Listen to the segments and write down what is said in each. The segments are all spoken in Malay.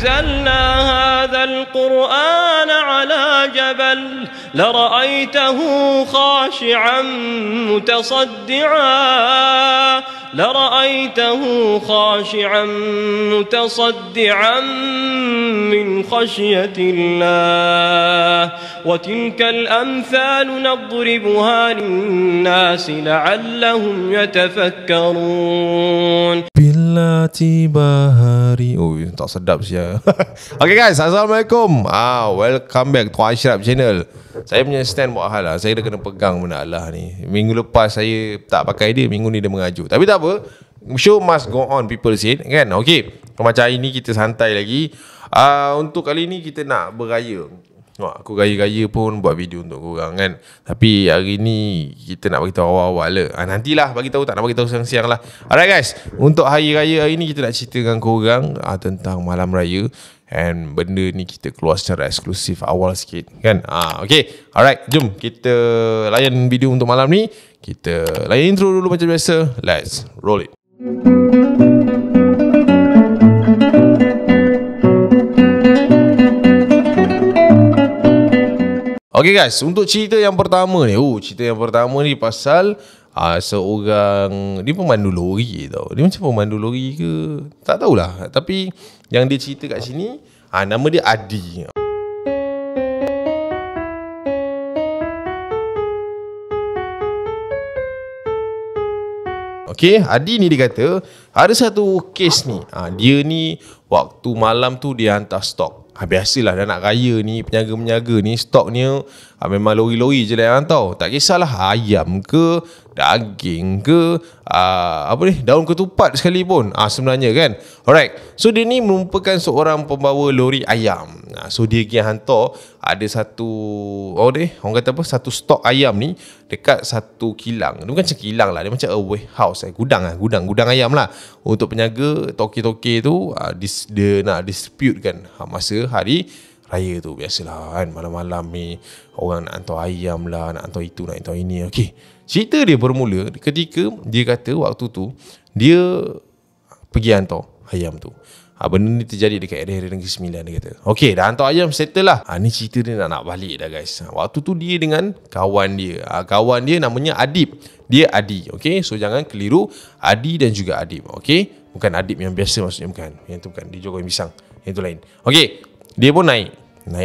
أنزلنا هذا القرآن على جبل لرأيته خاشعا متصدعا من خشية الله وتلك الأمثال نضربها للناس لعلهم يتفكرون. Bila tiba hari, tak sedap sia. Okay guys, Assalamualaikum. Welcome back to Ashraf Channel. Saya punya stand buat hal lah. Saya dah kena pegang benda Allah ni. Minggu lepas saya tak pakai dia, minggu ni dia mengajuk. Tapi tak apa, show must go on, people said, kan? Okay, macam hari ni kita santai lagi. Untuk kali ni kita nak beraya. Aku gaya-gaya pun buat video untuk korang kan. Tapi hari ni kita nak beritahu awal-awal lah. Nantilah beritahu, tak nak beritahu siang-siang lah. Alright guys, untuk hari raya hari ni kita nak cerita dengan korang tentang malam raya. And benda ni kita keluar secara eksklusif awal sikit kan. Okay, alright, jom kita layan video untuk malam ni. Kita layan intro dulu macam biasa. Let's roll it. Okay guys, untuk cerita yang pertama ni, pasal seorang, dia pemandu lori tau. Dia macam pemandu lori ke, tak tahulah. Tapi yang dia cerita kat sini, nama dia Adi. Okay, Adi ni dia kata ada satu kes ni. Dia ni waktu malam tu dia hantar stok. Biasalah dah nak raya ni, peniaga-peniaga ni stoknya memang lori-lori je lah yang hantar. Tak kisahlah ayam ke, daging ke, daun ketupat sekalipun sebenarnya kan. Alright, so dia ni merupakan seorang pembawa lori ayam. So dia pergi hantar ada satu, orang kata apa, satu stok ayam ni dekat satu kilang. Dia bukan macam kilang lah, dia macam a warehouse, gudang ayam lah. Untuk peniaga toke-toke tu, dia nak dispute kan masa hari raya tu. Biasalah kan, malam-malam ni orang nak hantar ayam lah, nak hantar itu, nak hantar ini. Okay, cerita dia bermula ketika dia kata waktu tu dia pergi hantar ayam tu. Benda ni terjadi dekat area Negeri Sembilan, dia kata. Okay, dah hantar ayam, settle lah. Ni cerita dia nak balik dah guys. Waktu tu dia dengan kawan dia. Kawan dia namanya Adib. Dia Adi. Okay, so jangan keliru Adi dan juga Adib. Okay, bukan Adib yang biasa maksudnya, bukan. Yang tu bukan, dia jual goreng pisang. Yang tu lain. Okay, dia pun naik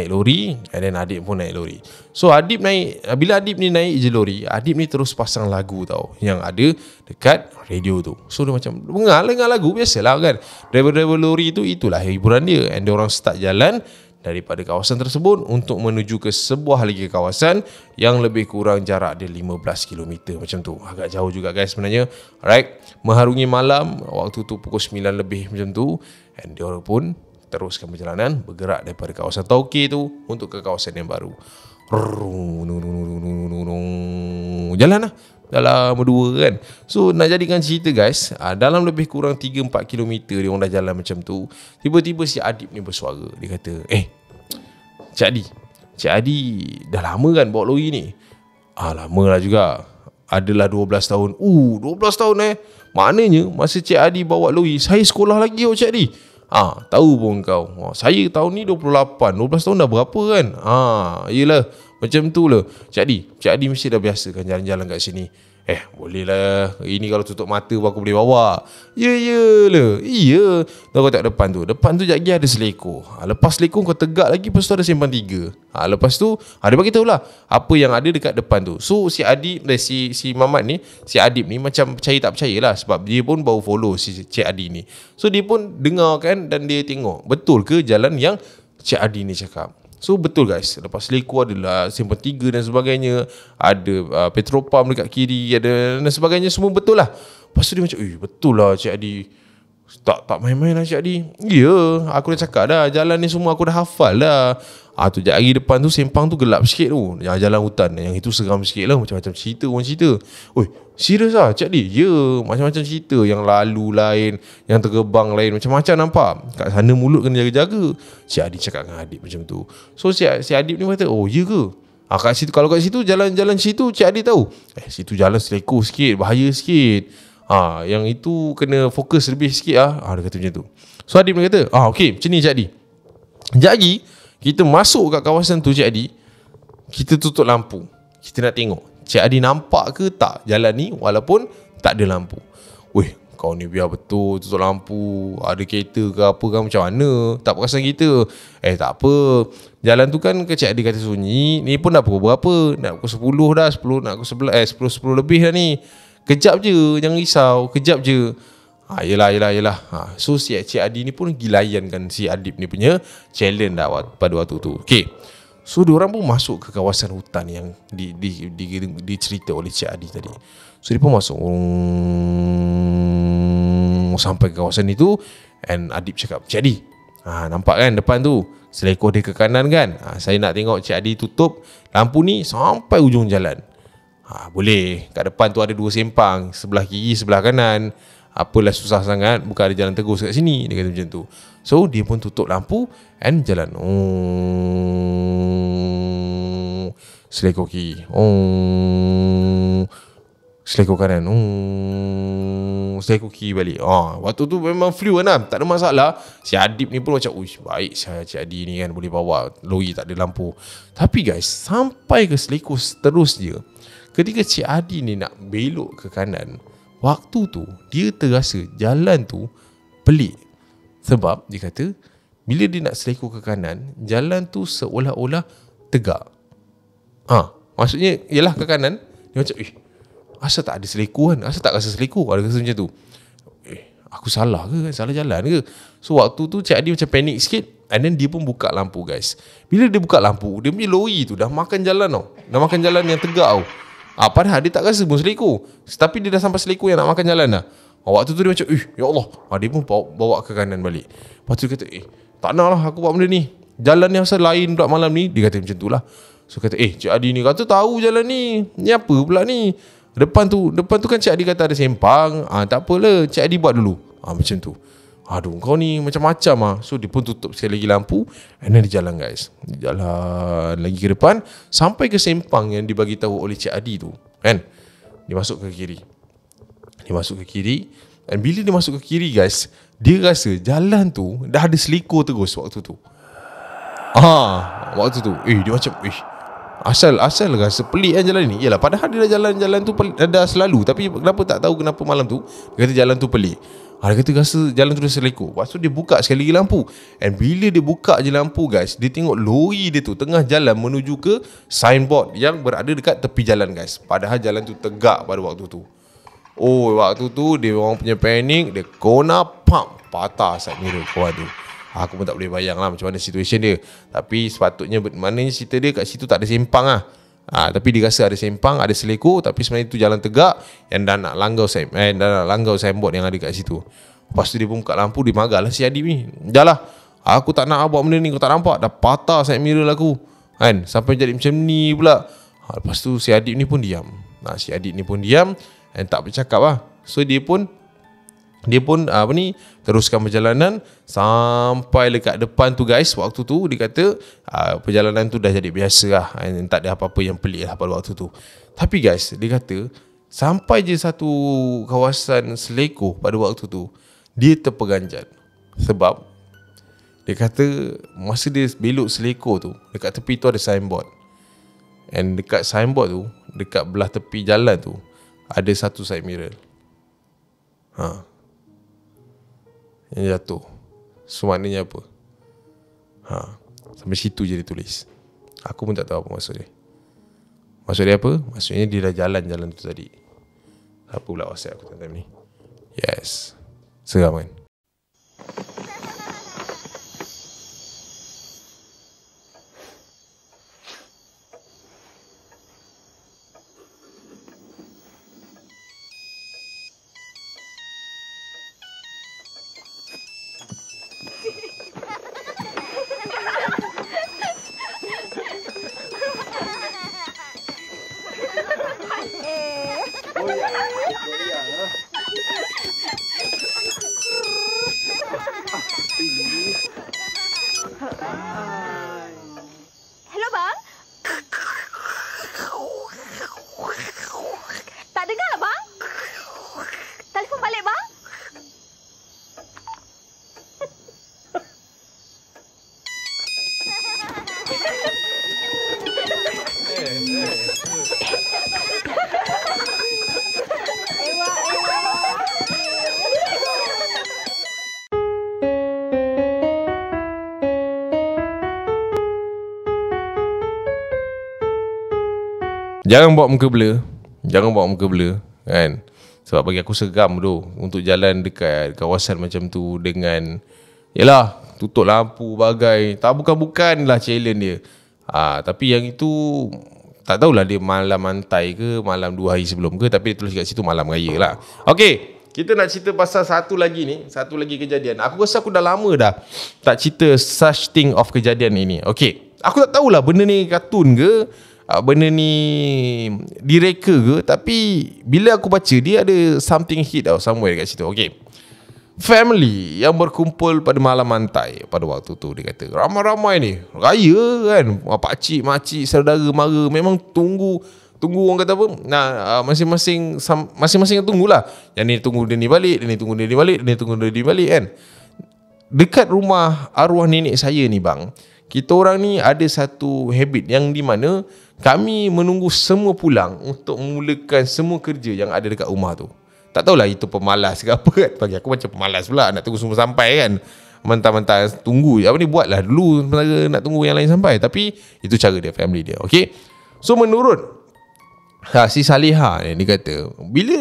lori, and then Adib pun naik lori. So Adib naik, bila Adib ni naik je lori, Adib ni terus pasang lagu tau yang ada dekat radio tu. So dia macam dengar lagu, biasalah kan. Driver-driver lori tu, itulah hiburan dia. And dia orang start jalan daripada kawasan tersebut untuk menuju ke sebuah lagi kawasan yang lebih kurang jarak dia 15 km macam tu. Agak jauh juga guys sebenarnya. Alright, mengharungi malam, waktu tu pukul 9 lebih macam tu. And dia orang pun teruskan perjalanan, bergerak daripada kawasan Tauke tu untuk ke kawasan yang baru. Jalan lah dalam berdua kan. So nak jadikan cerita guys, dalam lebih kurang 3-4 km dia orang dah jalan macam tu. Tiba-tiba si Adib ni bersuara. Dia kata, Cik Adi dah lama kan bawa lori ni? Lama lah juga. Adalah 12 tahun. 12 tahun Maknanya masa Cik Adi bawa lori, saya sekolah lagi Cik Adi. Tahu pun kau. Saya tahun ni 28. 12 tahun dah berapa kan? Yelah, macam tu lah. Cik Adi mesti dah biasa kan jalan-jalan kat sini. Boleh lah. Ini kalau tutup mata pun aku boleh bawa. Yelah. Iya. Kau tak depan tu sekejap lagi ada selekor. Lepas selekor kau tegak lagi, lepas tu ada simpan 3. Lepas tu dia bagi tahu lah apa yang ada dekat depan tu. So si Adib, si Mamat ni, si Adib ni macam percaya tak percaya lah, sebab dia pun baru follow si Cik Adi ni. So dia pun dengar kan, dan dia tengok betul ke jalan yang Cik Adi ni cakap. So betul guys, lepas selekor adalah simpan 3 dan sebagainya, ada petrol pump dekat kiri, ada dan sebagainya, semua betul lah. Lepas tu dia macam, betul lah Cik Adi. Tak main-main lah Cik Adi. Ya, aku dah cakap dah, jalan ni semua aku dah hafal dah. Tu sekejap lagi depan tu sempang tu gelap sikit tu, jalan hutan. Yang itu seram sikit lah, macam-macam cerita orang cerita. Serius lah Cik Adi? Ya, macam-macam cerita. Yang lalu lain, yang tergebang lain, macam-macam nampak. Kat sana mulut kena jaga-jaga. Cik Adi cakap dengan Adib macam tu. So si Adib ni kata, ya ke? Kat situ, kalau kat situ, jalan-jalan situ Cik Adi tahu. Situ jalan selekor sikit, bahaya sikit. Yang itu kena fokus lebih sikit Dia kata macam tu. So Adib ni kata, okey, macam ni Cik Adi. Sekejap lagi kita masuk kat kawasan tu, Cik Adi, kita tutup lampu. Kita nak tengok Cik Adi nampak ke tak jalan ni walaupun tak ada lampu. Weh, kau ni biar betul tutup lampu, ada kereta ke apa kan, macam mana tak perasan kita. Tak apa, jalan tu kan Cik Adi kata sunyi. Ni pun dah pukul berapa? Nak pukul 10 dah, 10 nak pukul 11, 10 lebih dah ni. Kejap je, jangan risau, kejap je. Yelah. So si Cik Adi ni pun gilayankan si Adib ni punya challenge dah pada waktu tu. Okay, so diorang pun masuk ke kawasan hutan yang dicerita oleh Cik Adi tadi. So dia pun masuk sampai ke kawasan itu. And Adib cakap, Cik Adi, nampak kan depan tu selekoh dia ke kanan kan? Saya nak tengok Cik Adi tutup lampu ni sampai ujung jalan. Boleh, kat depan tu ada 2 sempang, sebelah kiri sebelah kanan. Apalah susah sangat, bukan ada jalan tegus kat sini. Dia kata macam tu. So dia pun tutup lampu and jalan. Selekoh kiri, selekoh kanan, selekoh kiri balik. Waktu tu memang flu kan, tak ada masalah. Si Adib ni pun macam, uish, baik saya Cik Adi ni kan, boleh bawa lori tak ada lampu. Tapi guys, sampai ke selekoh terus dia, ketika Cik Adi ni nak belok ke kanan, waktu tu dia terasa jalan tu pelik. Sebab dia kata bila dia nak selekoh ke kanan, jalan tu seolah-olah tegak. Maksudnya ialah ke kanan, dia macam asal tak ada selekoh kan, asal tak rasa selekoh, ada rasa macam tu. Aku salah ke kan, salah jalan ke. So waktu tu Cik Adi macam panik sikit. And then dia pun buka lampu guys. Bila dia buka lampu, dia punya lori tu dah makan jalan tau. Dah makan jalan yang tegak tau. Padahal dia tak rasa pun selekoh, tapi dia dah sampai selekoh yang nak makan jalan dah. Waktu tu dia macam, ya Allah. Dia pun bawa ke kanan balik. Lepas tu dia kata, tak nak lah aku buat benda ni. Jalan ni asal lain pula malam ni. Dia kata macam tu lah. So kata, Cik Adi ni kata tahu jalan ni. Ni apa pula ni? Depan tu kan Cik Adi kata ada sempang. Tak apalah, Cik Adi buat dulu. Macam tu. Aduh, kau ni macam-macam lah. So dia pun tutup sekali lagi lampu. And then dia jalan guys. Dia jalan lagi ke depan sampai ke sempang yang dibagi tahu oleh Cik Adi tu kan. Dia masuk ke kiri. Dan bila dia masuk ke kiri guys, dia rasa jalan tu dah ada selekoh terus waktu tu. Waktu tu dia macam Asal rasa pelik kan jalan ni. Yalah, padahal dia dah jalan tu dah selalu. Tapi kenapa tak tahu kenapa malam tu dia kata jalan tu pelik. Dia kata rasa jalan tu dah selekoh. Lepas tu dia buka sekali lagi lampu. And bila dia buka je lampu guys, dia tengok lori dia tu tengah jalan menuju ke signboard yang berada dekat tepi jalan guys. Padahal jalan tu tegak pada waktu tu. Waktu tu dia orang punya panik. Dia kona patah side mirror kawan tu. Aku pun tak boleh bayang lah macam mana situasi dia. Tapi sepatutnya maknanya cerita dia kat situ tak ada sempang lah. Tapi dia rasa ada sempang, ada selekoh. Tapi sebenarnya itu jalan tegak yang dah nak langgar signboard yang ada kat situ. Lepas tu dia pun buka lampu. Dia marah lah si Adib ni. Dah lah, aku tak nak buat benda ni. Kau tak nampak dah patah side mirror aku kan, sampai jadi macam ni pula. Lepas tu si Adib ni pun diam. Dan tak bercakap lah. So dia pun teruskan perjalanan sampai dekat depan tu guys. Waktu tu dia kata perjalanan tu dah jadi biasa lah, tak ada apa-apa yang pelik lah pada waktu tu. Tapi guys, dia kata sampai je satu kawasan selekoh pada waktu tu, dia terperanjat. Sebab dia kata masa dia belok selekoh tu, dekat tepi tu ada signboard. And dekat signboard tu, dekat belah tepi jalan tu, ada satu side mirror yang jatuh. So maknanya apa? Sampai situ je dia tulis. Aku pun tak tahu apa maksud dia. Maksud dia apa? Maksudnya dia dah jalan tu tadi. Apa pula WhatsApp aku time ni? Yes, seram kan? Hello bang. Tak dengar bang. Telefon balik bang. Jangan bawa muka blur. Jangan bawa muka blur, kan? Sebab bagi aku seram tu untuk jalan dekat kawasan macam tu dengan yalah, tutup lampu bagai. Tak bukan-bukan lah challenge dia. Tapi yang itu tak tahulah dia malam mantai ke malam 2 hari sebelum ke, tapi dia tulis kat situ malam raya lah. Okey, kita nak cerita pasal satu lagi kejadian. Aku rasa aku dah lama dah tak cerita such thing of kejadian ini. Okey, aku tak tahulah benda ni kartun ke, benda ni direka ke, tapi bila aku baca dia ada something hit somewhere dekat situ. Okey, family yang berkumpul pada malam mantai pada waktu tu, dia kata ramai-ramai ni raya kan, pakcik, makcik, saudara mara memang tunggu orang kata apa, masing-masing yang tunggulah. Yang ni tunggu dia ni balik, dia ni tunggu dia ni balik, dia ni tunggu dia ni balik kan. Dekat rumah arwah nenek saya ni bang, kita orang ni ada satu habit yang di mana kami menunggu semua pulang untuk memulakan semua kerja yang ada dekat rumah tu. Tak tahulah itu pemalas ke apa kan. Bagi aku macam pemalas pula nak tunggu semua sampai kan. Mentah-mentah tunggu apa ni, buatlah dulu sementara nak tunggu yang lain sampai. Tapi itu cara dia, family dia. Okay, so menurut si Saleha ni, dia kata bila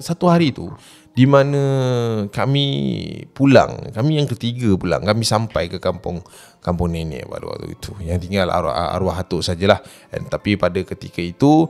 satu hari tu di mana kami pulang, kami yang ketiga pulang, kami sampai ke kampung nenek pada waktu itu. Yang tinggal arwah atuk sajalah. Tapi pada ketika itu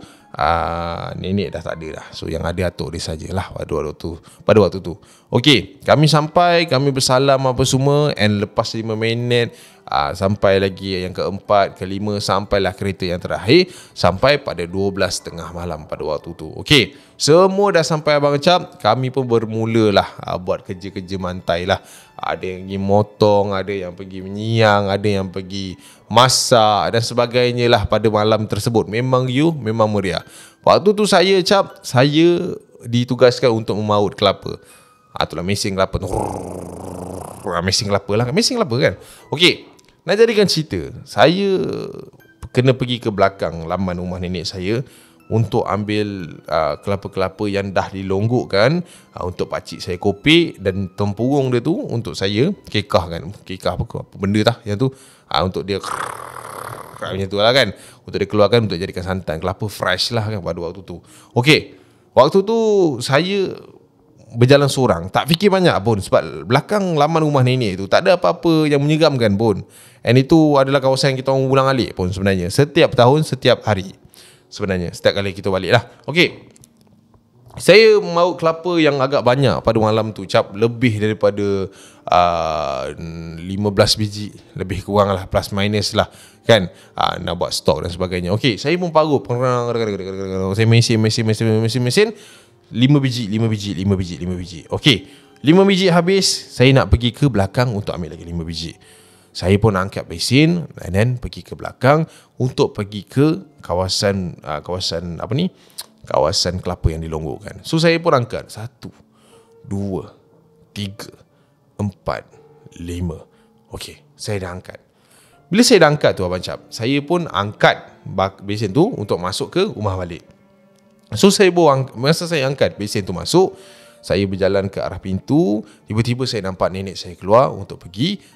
nenek dah tak ada dah. So yang ada atuk dia sajalah pada waktu tu. Okey, kami sampai, kami bersalam apa semua, and lepas 5 minit sampai lagi yang keempat, kelima, sampailah kereta yang terakhir sampai pada 12:30 malam pada waktu tu. Okey, semua dah sampai abang Cap. Kami pun bermulalah buat kerja-kerja mantai lah. Ada yang pergi motong, ada yang pergi menyiang, ada yang pergi masak dan sebagainya lah pada malam tersebut. Memang meriah. Waktu tu saya ditugaskan untuk memaut kelapa. Itulah mesin kelapa tu. Mesin kelapa kan. Okey, nak jadikan cerita, saya kena pergi ke belakang laman rumah nenek saya untuk ambil kelapa-kelapa yang dah dilonggokkan untuk pakcik saya kopek, dan tempurung dia tu untuk saya kekah apa benda tah yang tu untuk dia macam tu lah kan, untuk dia keluarkan untuk jadikan santan kelapa fresh lah kan pada waktu tu. Okey, waktu tu saya berjalan seorang, tak fikir banyak pun sebab belakang laman rumah nenek tu tak ada apa-apa yang menyeramkan pun. And itu adalah kawasan yang kita orang ulang alik pun sebenarnya. Setiap tahun, setiap hari sebenarnya, setiap kali kita balik lah. Okey, saya maut kelapa yang agak banyak pada malam tu, Cap, lebih daripada 15 biji, lebih kurang lah, plus minus lah kan, nak buat stok dan sebagainya. Okey, saya pun parut, saya mesin 5 biji. Okey, 5 biji habis, saya nak pergi ke belakang untuk ambil lagi 5 biji. Saya pun angkat mesin and then pergi ke belakang untuk pergi ke kawasan kawasan kelapa yang dilonggokkan. So saya pun angkat 1, 2, 3, 4, 5. Okey, saya dah angkat. Bila saya dah angkat tu abang Cap, saya pun angkat besen tu untuk masuk ke rumah balik. So masa saya angkat besen tu masuk, saya berjalan ke arah pintu, tiba-tiba saya nampak nenek saya keluar untuk pergi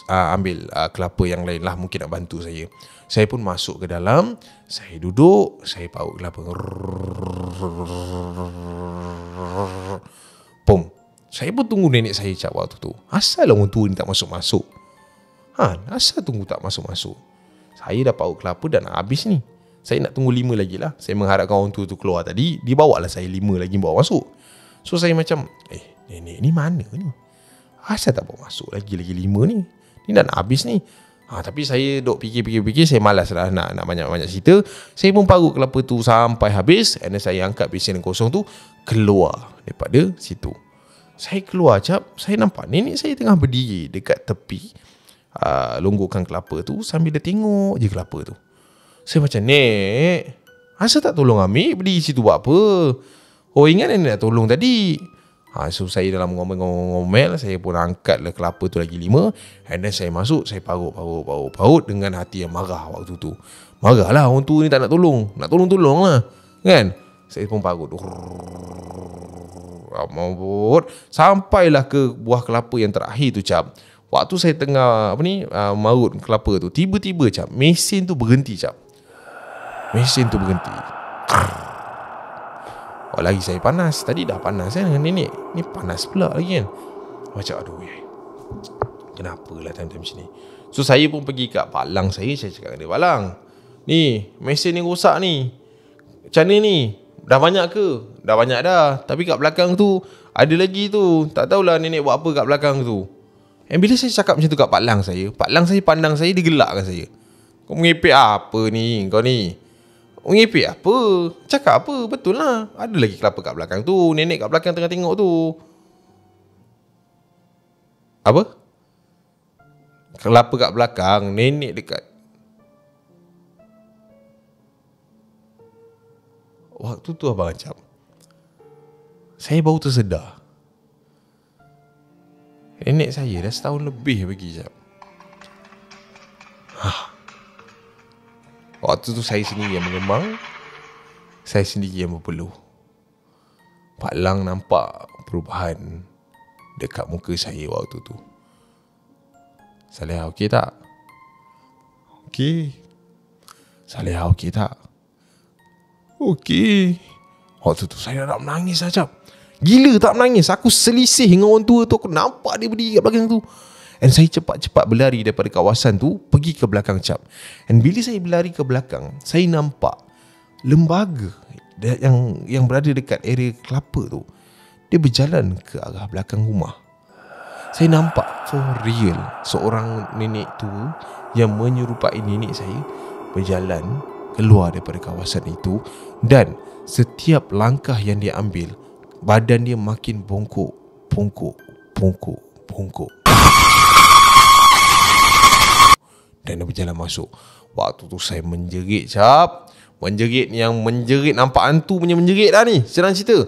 ambil kelapa yang lain lah, mungkin nak bantu saya. Saya pun masuk ke dalam, saya duduk, saya paut kelapa. Pom. Saya pun tunggu nenek saya Cap waktu tu. Asal orang tua ni tak masuk-masuk? Asal tunggu tak masuk-masuk? Saya dah paut kelapa dan habis ni. Saya nak tunggu 5 lagi lah. Saya mengharapkan orang tua tu keluar tadi, dia bawa lah saya 5 lagi bawa masuk. So saya macam, nenek ni mana ni? Asal tak bawa masuk lagi 5 ni? Ni dah nak habis ni. Tapi saya duk fikir, saya malas lah nak banyak-banyak cerita. Saya pun parut kelapa tu sampai habis, and then saya angkat besen yang kosong tu, keluar daripada situ. Saya keluar Cap, saya nampak nenek saya tengah berdiri dekat tepi longgokan kelapa tu sambil dia tengok je kelapa tu. Saya macam, Nek, asal tak tolong ambil, berdiri situ buat apa? Oh, ingat nenek nak tolong tadi. So saya dalam ngomel, saya pun angkatlah kelapa tu lagi 5, and then saya masuk, saya parut dengan hati yang marah waktu tu. Marahlah, orang tu ni tak nak tolong. Nak tolong lah kan. Saya pun parut sampailah ke buah kelapa yang terakhir tu Cap. Waktu saya tengah marut kelapa tu, tiba-tiba Cap, mesin tu berhenti Cap. Mesin tu berhenti. lagi saya panas. Tadi dah panas dengan nenek, ni panas pula lagi kan. Macam aduh kenapa lah time-time macam ni. So saya pun pergi kat Pak Lang saya cakap dengan dia, Pak Lang, ni mesin ni rosak ni, macam mana ni? Dah banyak ke? Dah banyak dah. Tapi kat belakang tu ada lagi tu. Tak tahulah nenek buat apa kat belakang tu. And bila saya cakap macam tu kat Pak Lang saya pandang saya, dia gelakkan saya. Kau mengepek apa ni? Kau ni mengepek apa? Cakap apa? Betul lah, ada lagi kelapa kat belakang tu. Nenek kat belakang tengah tengok tu. Apa? Kelapa kat belakang, nenek dekat. Waktu tu abang macam, saya baru tersedar, nenek saya dah setahun lebih pergi jap. Waktu tu saya sendiri yang mengemang, saya sendiri yang berpeluh. Pak Lang nampak perubahan dekat muka saya waktu tu. Saleha okey tak? Okey. Saleha okey tak? Okey. Waktu tu saya nak menangis saja. Gila tak menangis. Aku selisih dengan orang tua tu. Aku nampak dia berdiri kat belakang tu. And saya cepat-cepat berlari daripada kawasan tu, pergi ke belakang cap. And bila saya berlari ke belakang, saya nampak lembaga yang berada dekat area kelapa tu, dia berjalan ke arah belakang rumah. Saya nampak for real seorang nenek tu yang menyerupai nenek saya berjalan keluar daripada kawasan itu. Dan setiap langkah yang dia ambil, badan dia makin bongkok. Dan dia berjalan masuk. Waktu tu saya menjerit cap. Menjerit nampak hantu punya menjerit dah ni. Senang cerita.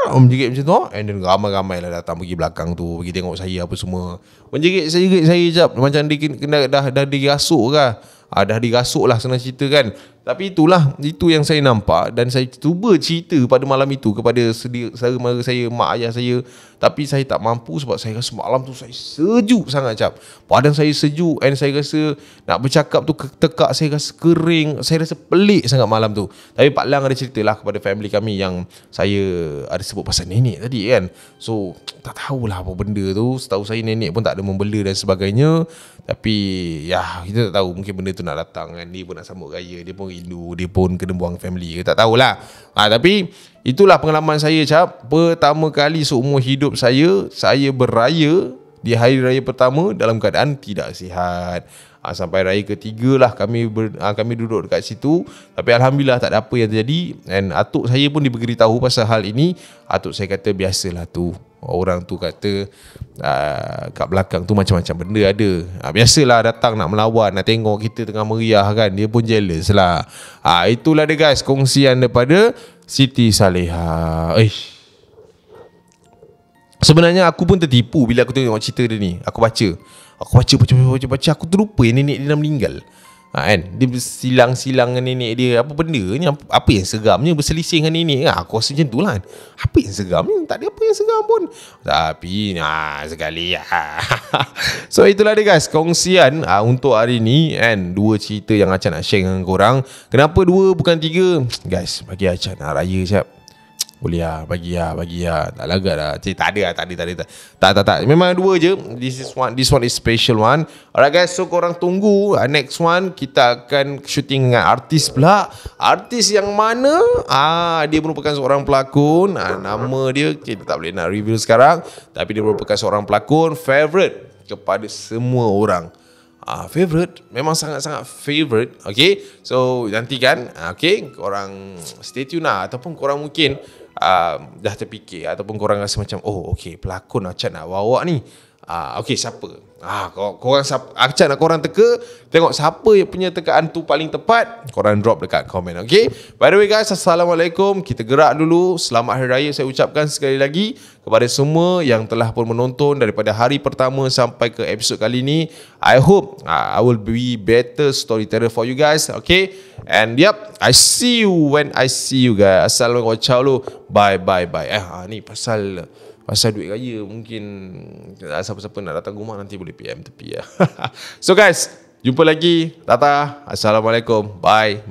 Menjerit macam tu. And then ramai-ramai lah datang pergi belakang tu, pergi tengok saya apa semua. Menjerit saya cap. Macam dia kena dah dirasuk kah. Dah dirasuk lah, senang cerita kan. Tapi itulah, itu yang saya nampak. Dan saya cuba cerita pada malam itu kepada saudara mara saya, mak ayah saya. Tapi saya tak mampu sebab saya rasa malam tu saya sejuk sangat cap. Badan saya sejuk. And saya rasa nak bercakap tu tekak, saya rasa kering. Saya rasa pelik sangat malam tu. Tapi Pak Lang ada ceritalah kepada family kami yang saya ada sebut pasal nenek tadi kan. So tak tahulah apa benda tu. Setahu saya nenek pun tak ada membela dan sebagainya. Tapi ya, kita tak tahu, mungkin benda tu nak datang kan. Dia pun nak sambut raya, dia pun rindu, dia pun kena buang family ke, tak tahulah. Tapi itulah pengalaman saya cap. Pertama kali seumur hidup saya beraya di hari raya pertama dalam keadaan tidak sihat. Sampai raya ketiga lah kami duduk dekat situ. Tapi Alhamdulillah tak ada apa yang terjadi. Dan atuk saya pun diberitahu pasal hal ini. Atuk saya kata biasalah tu, orang tu kata kat belakang tu macam-macam benda ada. Biasalah datang nak melawan, nak tengok kita tengah meriah kan. Dia pun jealous lah. Itulah dia guys, kongsian daripada Siti Saleha. Sebenarnya aku pun tertipu bila aku tengok cerita dia ni. Aku baca, aku terlupa yang nenek dia dah meninggal. Kan? Dia bersilang-silang dengan nenek dia. Apa benda ni? Apa yang seramnya berselisih dengan nenek? Aku rasa macam tu lah. Apa yang seramnya? Tak ada apa yang seram pun. Tapi sekali So itulah dia guys, kongsian untuk hari ni kan. 2 cerita yang Acah nak share dengan korang. Kenapa 2 bukan 3? Guys, bagi Acah nak raya siap. Boleh lah, bagi lah. Tak lagak lah. Tak ada. Tak. Memang 2 je. This one is special one. Alright guys, so korang tunggu next one. Kita akan shooting dengan artis pula. Artis yang mana? Dia merupakan seorang pelakon. Nama dia kita tak boleh nak review sekarang. Tapi dia merupakan seorang pelakon favorite kepada semua orang. Favorite, memang sangat-sangat favorite. Okay, so nantikan. Okay, korang stay tune lah. Ataupun korang mungkin dah terfikir, ataupun korang rasa macam, oh okay, pelakon Acah nak bawa ni. Okay, siapa? Korang Acah nak korang teka. Tengok siapa yang punya tekaan tu paling tepat. Korang drop dekat komen. Okay, by the way guys, Assalamualaikum. Kita gerak dulu. Selamat Hari Raya saya ucapkan sekali lagi kepada semua yang telah pun menonton daripada hari pertama sampai ke episod kali ni. I hope I will be better storyteller for you guys. Okay, and yep, I see you when I see you guys. Assalamualaikum. Bye. Ni pasal duit raya, mungkin siapa-siapa nak datang rumah nanti boleh PM tepi ya. So guys, jumpa lagi. Tata. Assalamualaikum. Bye.